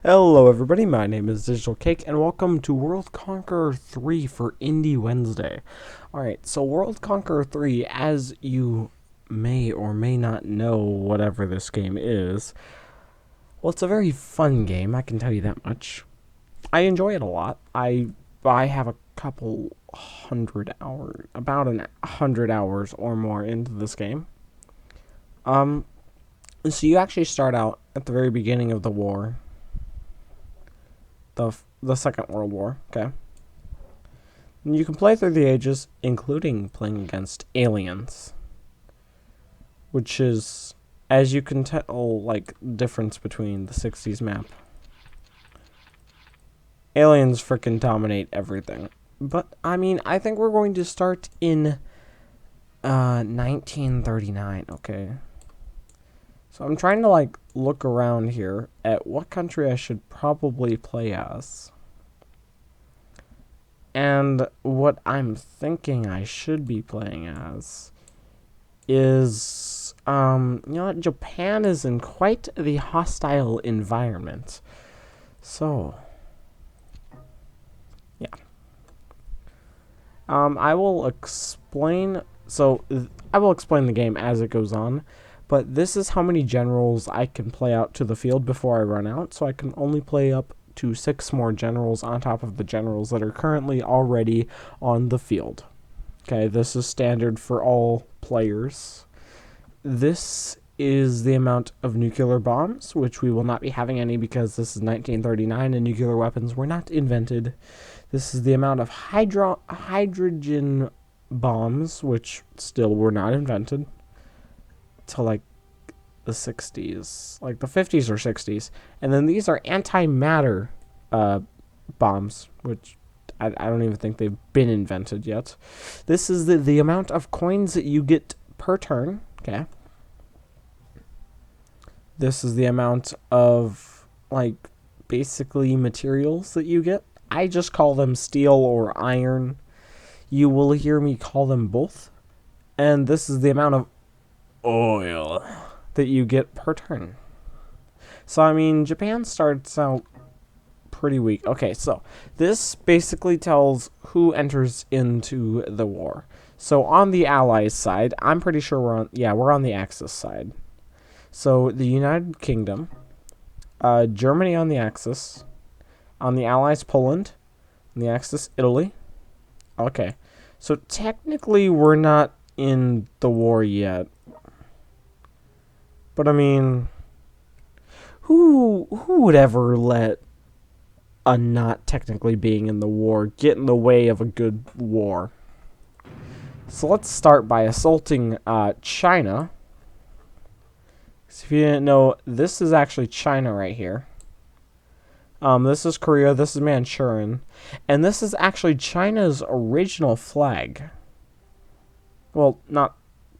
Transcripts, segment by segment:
Hello everybody, my name is Digital Cake and welcome to World Conqueror 3 for Indie Wednesday. Alright, so World Conqueror 3, as you may or may not know whatever this game is, well, it's a very fun game, I can tell you that much. I enjoy it a lot. I have a couple hundred hours, about 100 hours or more into this game. So you actually start out at the very beginning of the war, the Second World War, okay? And you can play through the ages, including playing against aliens, which is, as you can tell, like, difference between the 60s map. Aliens frickin' dominate everything. But, I mean, I think we're going to start in 1939, okay? So I'm trying to, like, look around here at what country I should probably play as. And what I'm thinking I should be playing as is, you know what, Japan is in quite the hostile environment. So, yeah. I will explain, I will explain the game as it goes on, but this is how many generals I can play out to the field before I run out, so I can only play up to 6 more generals on top of the generals that are currently already on the field. Okay, this is standard for all players. This is the amount of nuclear bombs, which we will not be having any because this is 1939 and nuclear weapons were not invented. This is the amount of hydrogen bombs, which still were not invented till like the 60s, like the 50s or 60s. And then these are antimatter bombs, which I don't even think they've been invented yet. This is the amount of coins that you get per turn, okay? This is the amount of, like, basically materials that you get. I just call them steel or iron. You will hear me call them both. And this is the amount of oil that you get per turn. So, I mean, Japan starts out pretty weak. Okay, so this basically tells who enters into the war. So on the Allies side, I'm pretty sure we're on the Axis side. So the United Kingdom, Germany on the Axis, on the Allies Poland, on the Axis Italy. Okay, so technically we're not in the war yet. But I mean, who would ever let a not technically being in the war get in the way of a good war? So let's start by assaulting China. So if you didn't know, this is actually China right here. This is Korea, this is Manchurian, and this is actually China's original flag. Well, not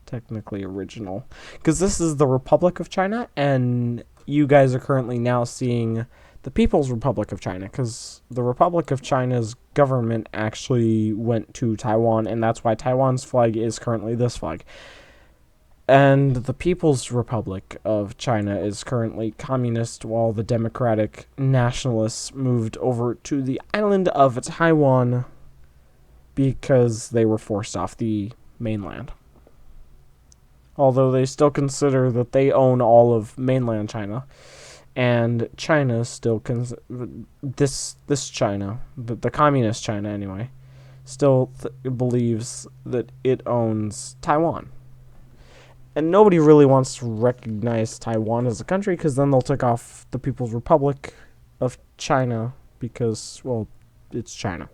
technically original, because this is the Republic of China, and you guys are currently now seeing the People's Republic of China, because the Republic of China's government actually went to Taiwan, and that's why Taiwan's flag is currently this flag. And the People's Republic of China is currently communist, while the Democratic Nationalists moved over to the island of Taiwan because they were forced off the mainland. Although they still consider that they own all of mainland China. And China still this China, the communist China anyway, still believes that it owns Taiwan. And nobody really wants to recognize Taiwan as a country because then they'll take off the People's Republic of China because, well, it's China.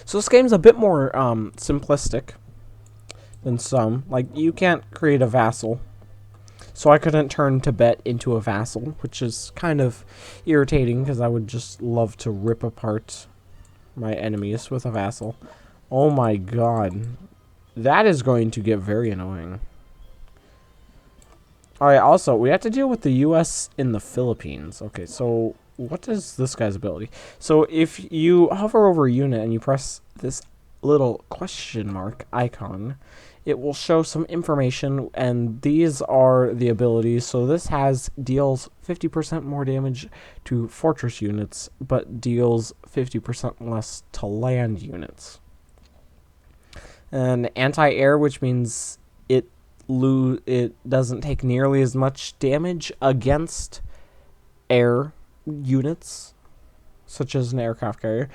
So this game's a bit more simplistic than some. Like, you can't create a vassal. So I couldn't turn Tibet into a vassal, which is kind of irritating because I would just love to rip apart my enemies with a vassal. Oh my god. That is going to get very annoying. Alright, also, we have to deal with the US in the Philippines. Okay, so what is this guy's ability? So if you hover over a unit and you press this little question mark icon, it will show some information, and these are the abilities. So this deals 50% more damage to fortress units, but deals 50% less to land units. And anti-air, which means it doesn't take nearly as much damage against air units, such as an aircraft carrier.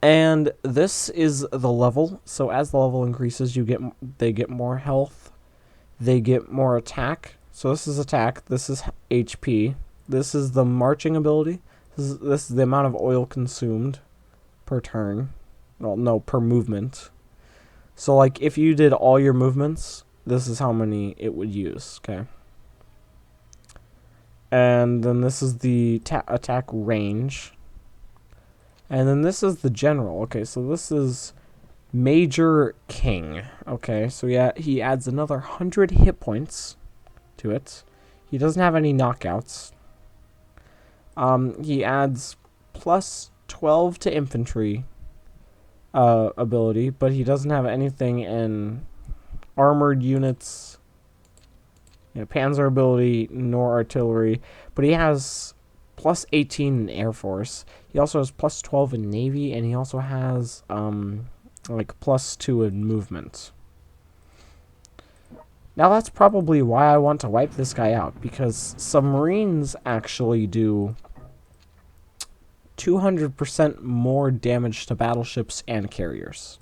And this is the level. So as the level increases, they get more health, they get more attack. So this is attack. This is HP. This is the marching ability. This is the amount of oil consumed per turn. Well, no, per movement. So like if you did all your movements, this is how many it would use. Okay. And then this is the attack range. And then this is the general. Okay, so this is Major King. Okay, so yeah, he adds another 100 hit points to it. He doesn't have any knockouts. He adds plus 12 to infantry ability, but he doesn't have anything in armored units, panzer ability, nor artillery. But he has plus 18 in Air Force. He also has plus 12 in Navy, and he also has like plus 2 in movement. Now that's probably why I want to wipe this guy out, because submarines actually do 200% more damage to battleships and carriers.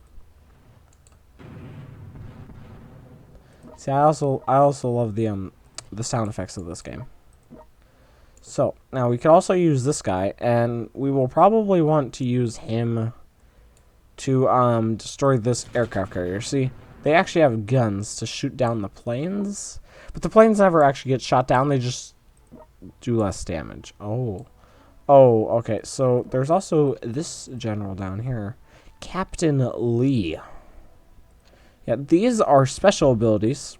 See, I also love the sound effects of this game. So, now we can also use this guy, and we will probably want to use him to destroy this aircraft carrier. See, they actually have guns to shoot down the planes, but the planes never actually get shot down, they just do less damage. Oh, okay, so there's also this general down here, Captain Lee. Yeah, these are special abilities,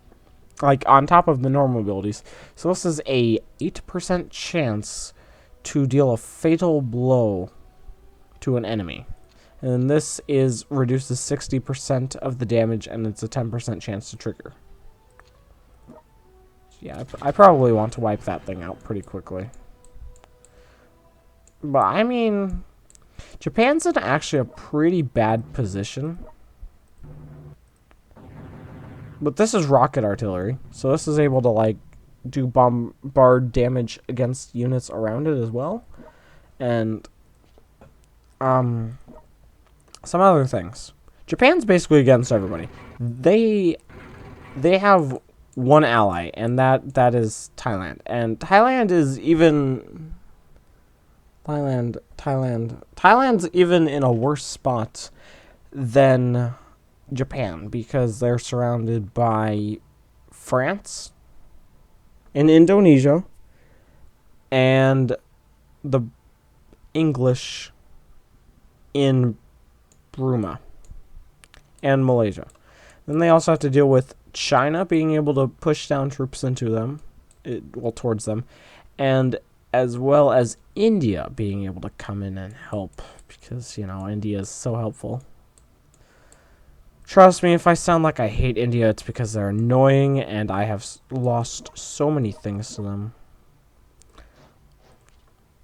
like on top of the normal abilities. So this is a 8% chance to deal a fatal blow to an enemy. And this reduces 60% of the damage, and it's a 10% chance to trigger. Yeah, I probably want to wipe that thing out pretty quickly. But I mean, Japan's in actually a pretty bad position. But this is rocket artillery, so this is able to like do bombard damage against units around it as well. And some other things. Japan's basically against everybody. They have one ally, and that is Thailand. And Thailand's even in a worse spot than Japan, because they're surrounded by France and Indonesia and the English in Burma and Malaysia. Then they also have to deal with China being able to push down troops into them, towards them, and as well as India being able to come in and help, because, India is so helpful. Trust me, if I sound like I hate India, it's because they're annoying, and I have lost so many things to them.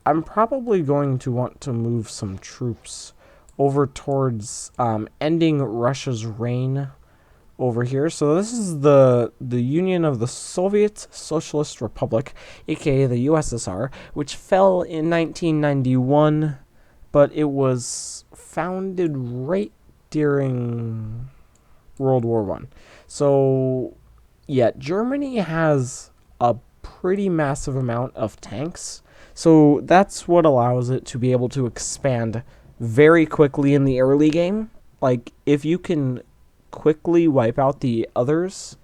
I'm probably going to want to move some troops over towards ending Russia's reign over here. So this is the Union of the Soviet Socialist Republic, aka the USSR, which fell in 1991, but it was founded right during World War I. So, yeah, Germany has a pretty massive amount of tanks. So that's what allows it to be able to expand very quickly in the early game. Like, if you can quickly wipe out the others,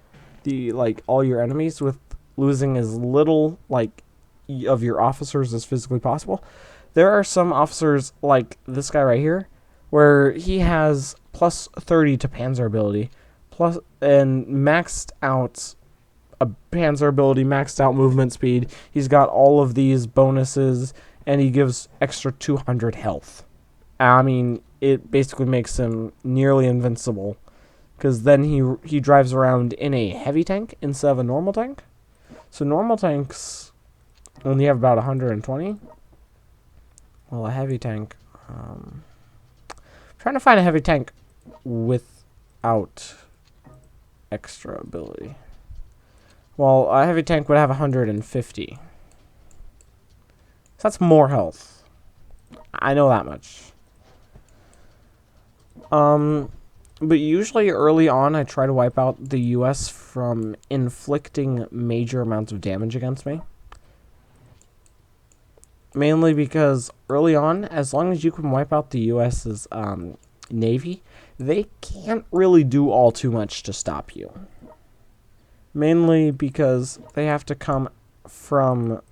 all your enemies, with losing as little, of your officers as physically possible. There are some officers, like this guy right here, where he has plus 30 to panzer ability, and maxed out a panzer ability, maxed out movement speed. He's got all of these bonuses, and he gives extra 200 health. I mean, it basically makes him nearly invincible because then he drives around in a heavy tank instead of a normal tank. So normal tanks only have about 120. Well, a heavy tank. Trying to find a heavy tank without extra ability. Well, a heavy tank would have 150. So that's more health. I know that much. But usually early on, I try to wipe out the US from inflicting major amounts of damage against me. Mainly because early on, as long as you can wipe out the US's Navy, they can't really do all too much to stop you. Mainly because they have to come from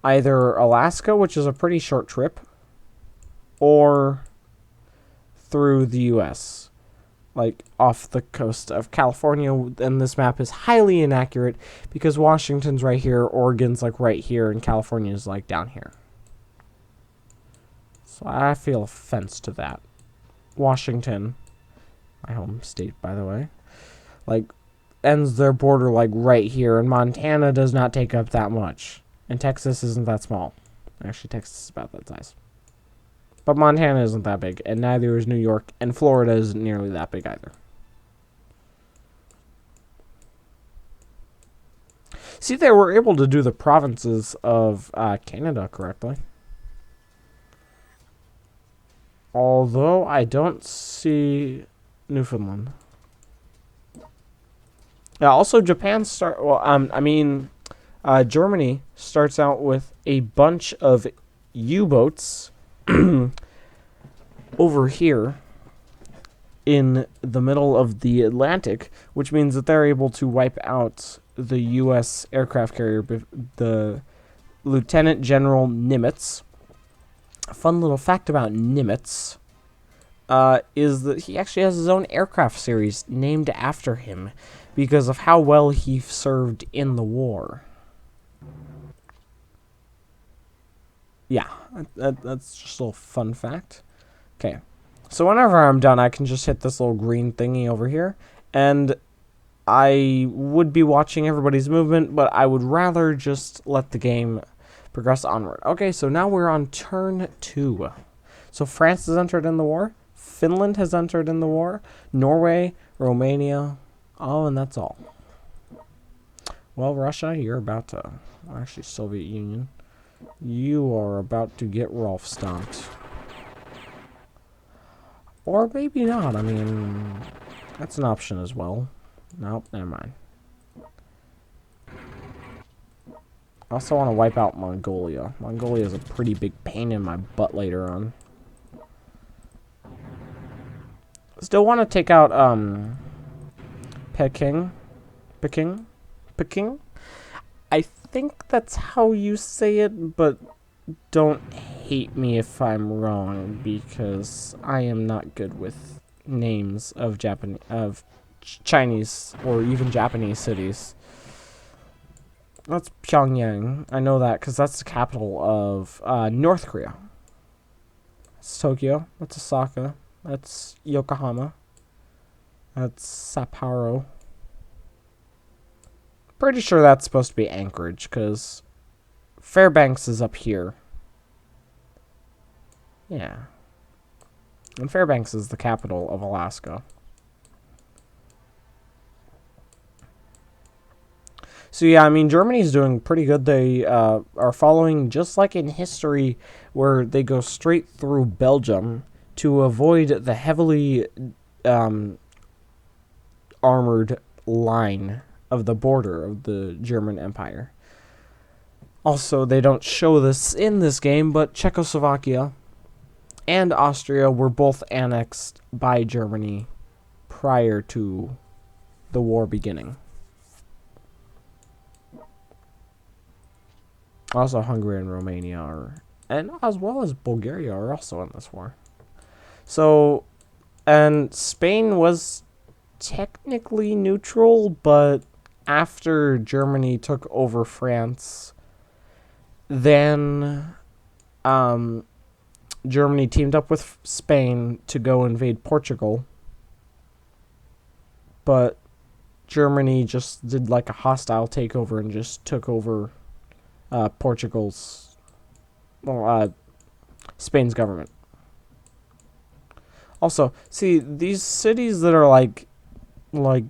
either Alaska, which is a pretty short trip, or through the US, like off the coast of California. And this map is highly inaccurate because Washington's right here, Oregon's like right here, and California's like down here. So I feel offense to that. Washington, my home state, by the way, like ends their border like right here, and Montana does not take up that much, and Texas isn't that small. Actually, Texas is about that size. But Montana isn't that big, and neither is New York, and Florida isn't nearly that big either. See, they were able to do the provinces of Canada correctly. Although I don't see Newfoundland. Yeah, also Japan Germany starts out with a bunch of U-boats over here in the middle of the Atlantic, which means that they're able to wipe out the U.S. aircraft carrier, the Lieutenant General Nimitz. A fun little fact about Nimitz is that he actually has his own aircraft series named after him because of how well he served in the war. Yeah, that's just a little fun fact. Okay, so whenever I'm done, I can just hit this little green thingy over here, and I would be watching everybody's movement, but I would rather just let the game progress onward. Okay, so now we're on turn 2. So France has entered in the war, Finland has entered in the war, Norway, Romania, and that's all. Well, Russia, you're about to... Actually, Soviet Union. You are about to get Rolf stomped. Or maybe not. I mean, that's an option as well. Nope, never mind. I also want to wipe out Mongolia. Mongolia is a pretty big pain in my butt later on. Still want to take out Peking. I think that's how you say it, but don't hate me if I'm wrong, because I am not good with names of Chinese or even Japanese cities. That's Pyongyang. I know that because that's the capital of North Korea. That's Tokyo. That's Osaka. That's Yokohama. That's Sapporo. Pretty sure that's supposed to be Anchorage, because Fairbanks is up here. Yeah. And Fairbanks is the capital of Alaska. So yeah, I mean, Germany's doing pretty good. They are following, just like in history, where they go straight through Belgium to avoid the heavily armored line of the border of the German Empire. Also, they don't show this in this game, but Czechoslovakia and Austria were both annexed by Germany prior to the war beginning. Also, Hungary and Romania and as well as Bulgaria are also in this war. So, and Spain was technically neutral, but after Germany took over France, then Germany teamed up with Spain to go invade Portugal. but Germany just did like a hostile takeover and just took over Spain's government. Also, see, these cities that are like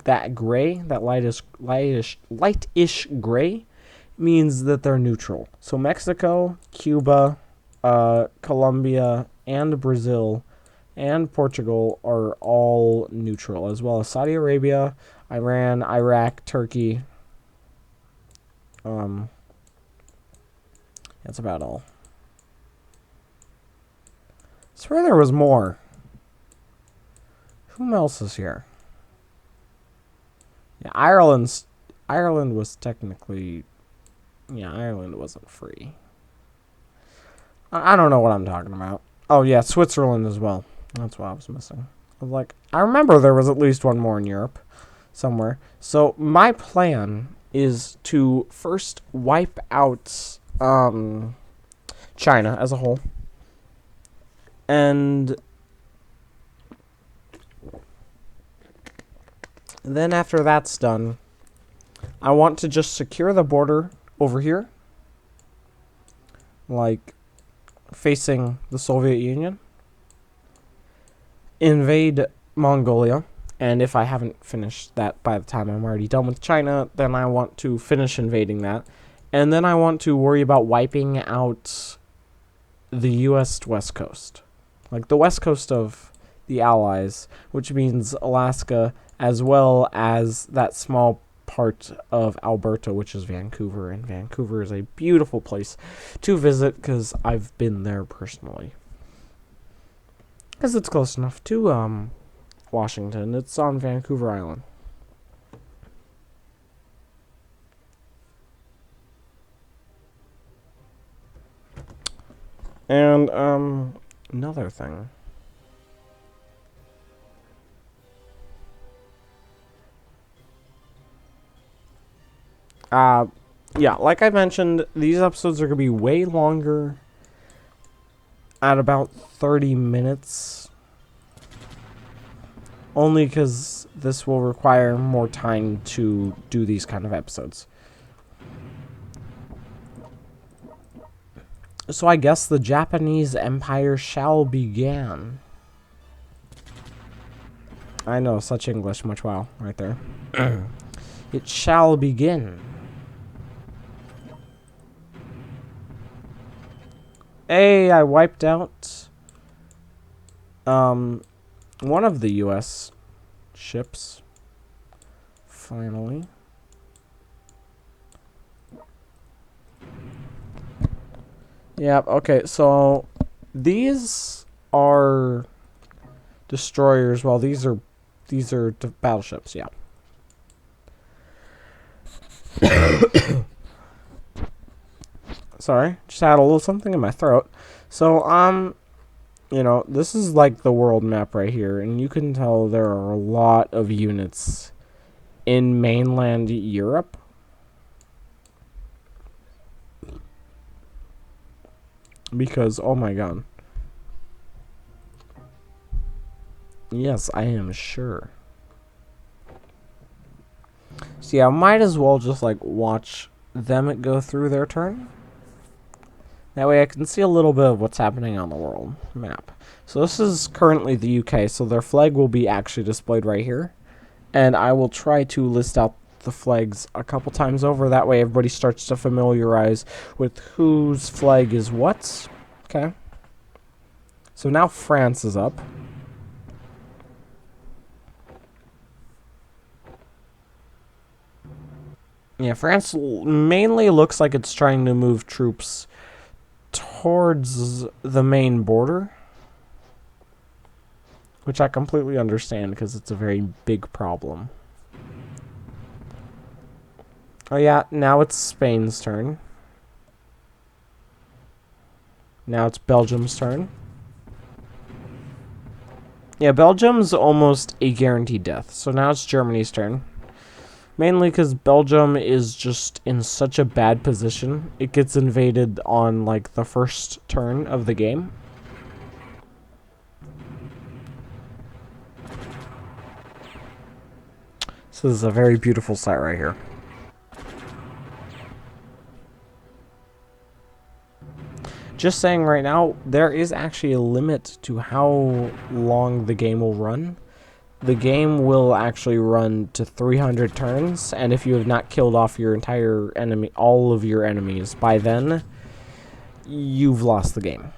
that gray, that lightish gray, means that they're neutral. So Mexico, Cuba, Colombia, and Brazil, and Portugal are all neutral, as well as Saudi Arabia, Iran, Iraq, Turkey. That's about all. I swear there was more. Who else is here? Yeah, Ireland was technically... Yeah, Ireland wasn't free. I don't know what I'm talking about. Oh, yeah, Switzerland as well. That's what I was missing. I was like, I remember there was at least one more in Europe somewhere. So my plan is to first wipe out China as a whole. And then after that's done, I want to just secure the border over here. Like, facing the Soviet Union. Invade Mongolia. And if I haven't finished that by the time I'm already done with China, then I want to finish invading that. And then I want to worry about wiping out the U.S. West Coast. Like, the west coast of the Allies, which means Alaska, as well as that small part of Alberta, which is Vancouver. And Vancouver is a beautiful place to visit because I've been there personally. Because it's close enough to Washington. It's on Vancouver Island. And another thing. Yeah, like I mentioned, these episodes are going to be way longer at about 30 minutes. Only because this will require more time to do these kind of episodes. So I guess the Japanese Empire shall begin. I know, such English, much wow, right there. It shall begin. Hey, I wiped out one of the U.S. ships. Finally. Yep, okay, so these are destroyers, well, these are battleships, yeah. Sorry, just had a little something in my throat. So, you know, this is like the world map right here, and you can tell there are a lot of units in mainland Europe. Because, oh my god. Yes, I am sure. So yeah, I might as well just like watch them go through their turn. That way I can see a little bit of what's happening on the world map. So this is currently the UK, so their flag will be actually displayed right here. And I will try to list out the flags a couple times over. That way everybody starts to familiarize with whose flag is what. Okay. So now France is up. Yeah, France mainly looks like it's trying to move troops towards the main border, which I completely understand because it's a very big problem. Oh yeah, now it's Spain's turn. Now it's Belgium's turn. Yeah, Belgium's almost a guaranteed death. So now it's Germany's turn. Mainly because Belgium is just in such a bad position. It gets invaded on, like, the first turn of the game. This is a very beautiful sight right here. Just saying right now, there is actually a limit to how long the game will run. The game will actually run to 300 turns, and if you have not killed off your entire enemy, all of your enemies by then, you've lost the game.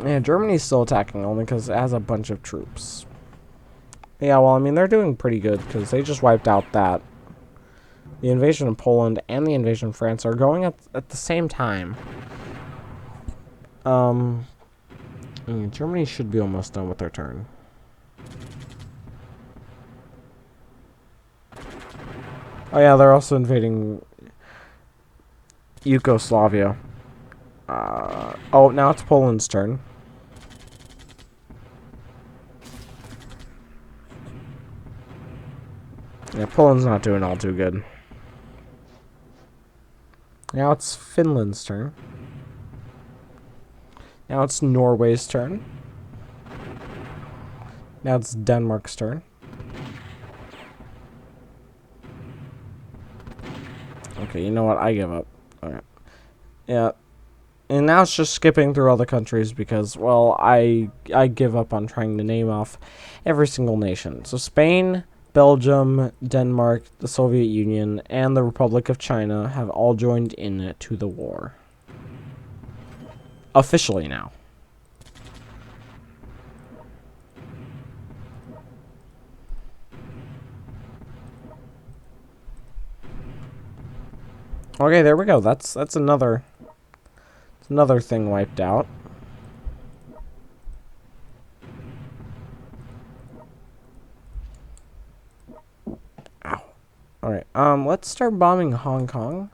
Yeah, Germany's still attacking only because it has a bunch of troops. Yeah, well, I mean, they're doing pretty good because they just wiped out that. The invasion of Poland and the invasion of France are going at the same time. Germany should be almost done with their turn. Oh yeah, they're also invading Yugoslavia. Oh, now it's Poland's turn. Yeah, Poland's not doing all too good. Now it's Finland's turn. Now it's Norway's turn. Now it's Denmark's turn. Okay, you know what? I give up. Alright. Yeah. And now it's just skipping through all the countries because, well, I give up on trying to name off every single nation. So Spain, Belgium, Denmark, the Soviet Union, and the Republic of China have all joined in to the war. Officially now. Okay, there we go. That's another thing wiped out. Ow. Alright, let's start bombing Hong Kong.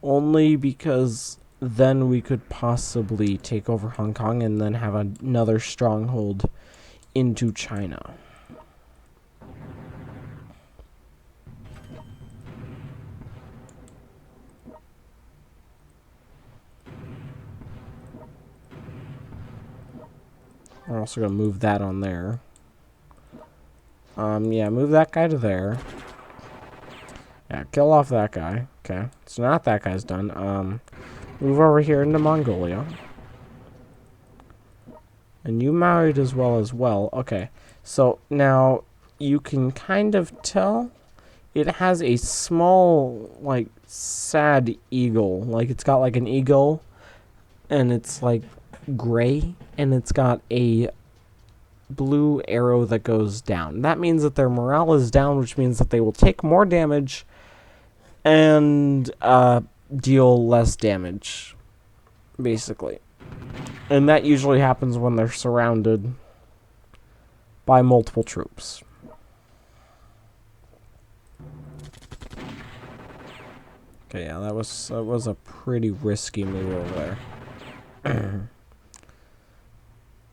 Only because then we could possibly take over Hong Kong and then have another stronghold into China. We're also going to move that on there. Yeah, move that guy to there. Yeah, kill off that guy. Okay, so not that guy's done. Move over here into Mongolia. And you married as well. Okay, so now you can kind of tell it has a small, like, sad eagle. Like, it's got, like, an eagle, and it's, like, gray, and it's got a blue arrow that goes down. That means that their morale is down, which means that they will take more damage and deal less damage, basically. And that usually happens when they're surrounded by multiple troops. Okay, yeah, that was a pretty risky move over there.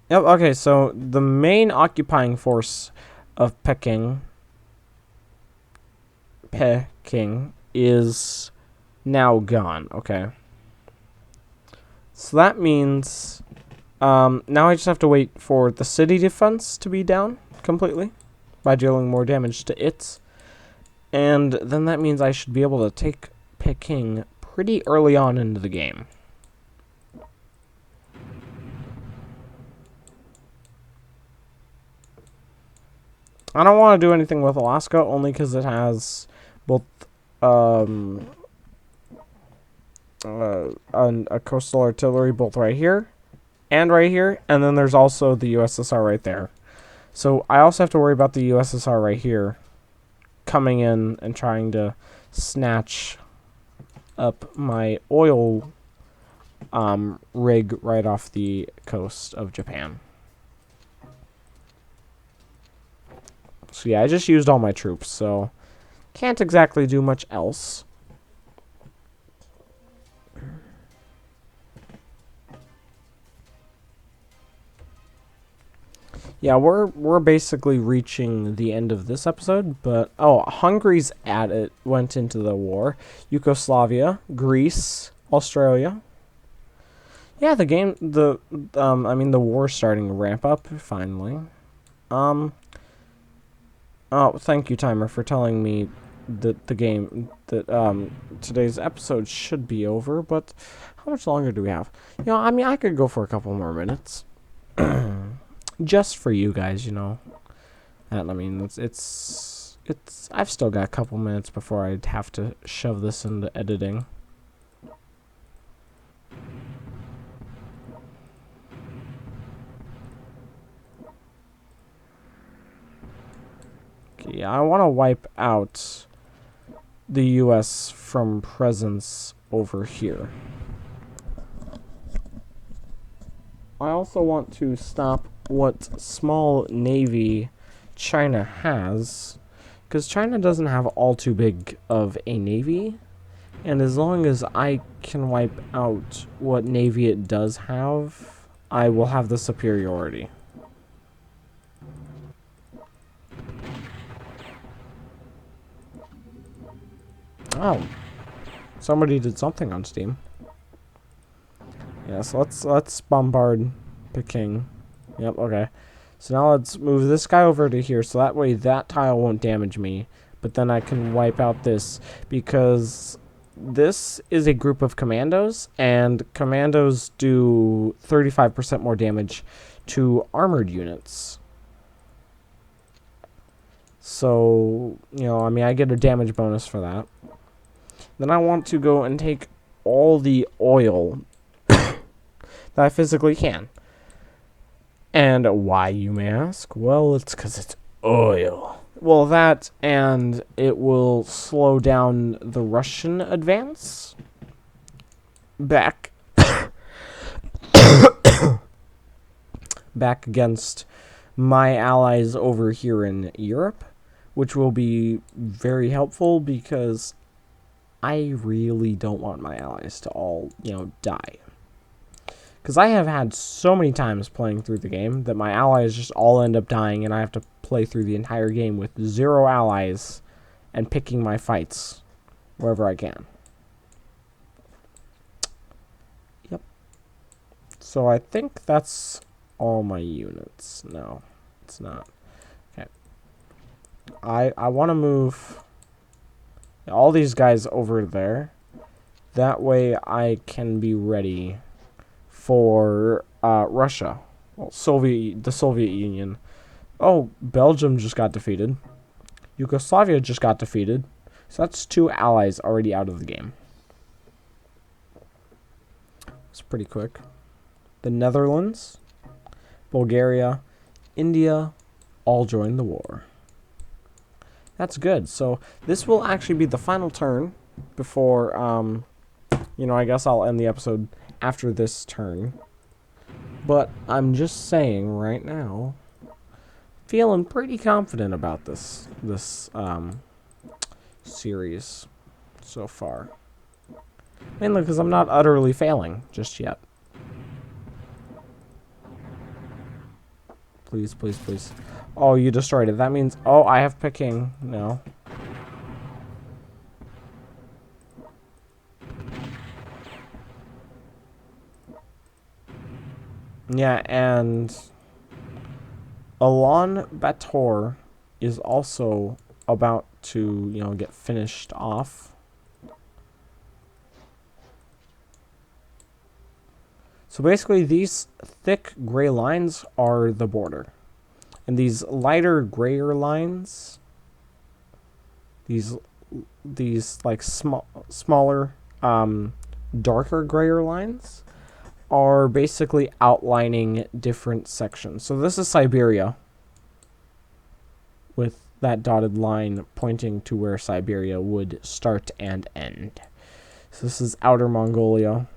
Yep, okay, so the main occupying force of Peking is now gone, okay. So that means now I just have to wait for the city defense to be down completely by dealing more damage to it. And then that means I should be able to take Peking pretty early on into the game. I don't want to do anything with Alaska, only because it has both a coastal artillery both right here, and then there's also the USSR right there. So I also have to worry about the USSR right here coming in and trying to snatch up my oil rig right off the coast of Japan. So yeah, I just used all my troops, so can't exactly do much else. Yeah, we're basically reaching the end of this episode, but Hungary's went into the war. Yugoslavia, Greece, Australia. Yeah, I mean, the war's starting to ramp up, finally. Oh, thank you, Timer, for telling me that today's episode should be over, but how much longer do we have? I mean, I could go for a couple more minutes. Just for you guys, And I mean, I've still got a couple minutes before I'd have to shove this into editing. Okay, I want to wipe out the U.S. from presence over here. I also want to stop what small navy China has, because China doesn't have all too big of a navy, and as long as I can wipe out what navy it does have, I will have the superiority. Oh, somebody did something on Steam. Yes, let's bombard Peking. Yep, okay. So now let's move this guy over to here, so that way that tile won't damage me. But then I can wipe out this, because this is a group of commandos, and commandos do 35% more damage to armored units. So, I mean, I get a damage bonus for that. Then I want to go and take all the oil that I physically can. And why, you may ask? Well, it's because it's oil. Well, that, and it will slow down the Russian advance back back against my allies over here in Europe, which will be very helpful because I really don't want my allies to all, die. Because I have had so many times playing through the game that my allies just all end up dying, and I have to play through the entire game with 0 allies and picking my fights wherever I can. Yep. So I think that's all my units. No, it's not. Okay. I want to move all these guys over there. That way I can be ready for Russia. Well, the Soviet Union. Oh, Belgium just got defeated. Yugoslavia just got defeated. So that's 2 allies already out of the game. It's pretty quick. The Netherlands, Bulgaria, India all joined the war. That's good. So this will actually be the final turn before, I guess I'll end the episode after this turn. But I'm just saying right now, feeling pretty confident about this series so far. Mainly because I'm not utterly failing just yet. Please, please, please. Oh, you destroyed it. That means... Oh, I have Peking. No. Yeah, and Ulaanbaatar is also about to, get finished off. So basically, these thick gray lines are the border. And these lighter grayer lines, these like smaller, darker grayer lines, are basically outlining different sections. So this is Siberia, with that dotted line pointing to where Siberia would start and end. So this is Outer Mongolia.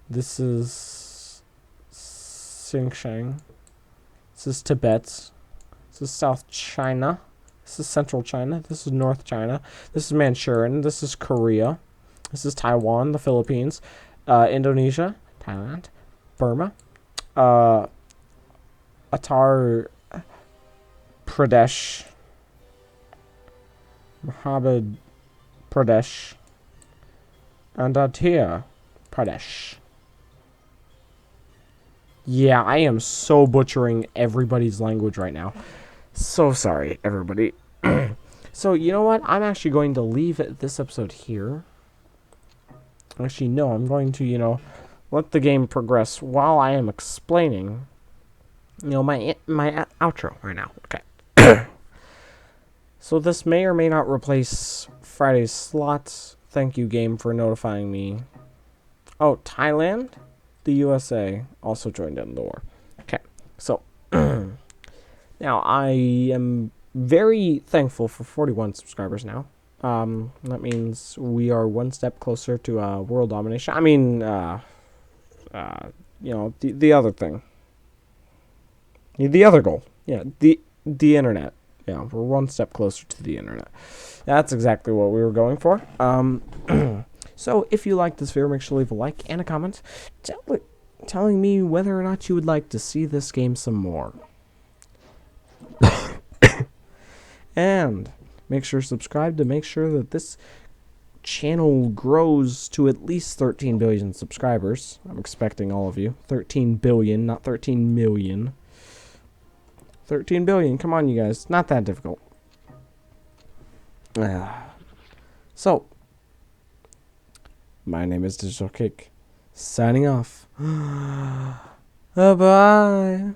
This is Xinjiang. This is Tibet. This is South China. This is Central China. This is North China. This is Manchurian. This is Korea. This is Taiwan, the Philippines, Indonesia, Thailand, Burma, Uttar Pradesh, Madhya Pradesh, and Andhra Pradesh. Yeah, I am so butchering everybody's language right now. So sorry, everybody. So, you know what? I'm actually going to leave this episode here. Actually, no, I'm going to, let the game progress while I am explaining, my outro right now. Okay. So this may or may not replace Friday's slots. Thank you, game, for notifying me. Oh, Thailand? The USA also joined in the war. Okay, so now I am very thankful for 41 subscribers now. That means we are one step closer to world domination. I mean, the other thing, the other goal. Yeah, the internet. Yeah, we're one step closer to the internet. That's exactly what we were going for. So if you like this video, make sure to leave a like and a comment telling me whether or not you would like to see this game some more. And make sure to subscribe to make sure that this channel grows to at least 13 billion subscribers. I'm expecting all of you. 13 billion, not 13 million. 13 billion. Come on, you guys. Not that difficult. So, my name is Digital Cake. Signing off. Bye-bye.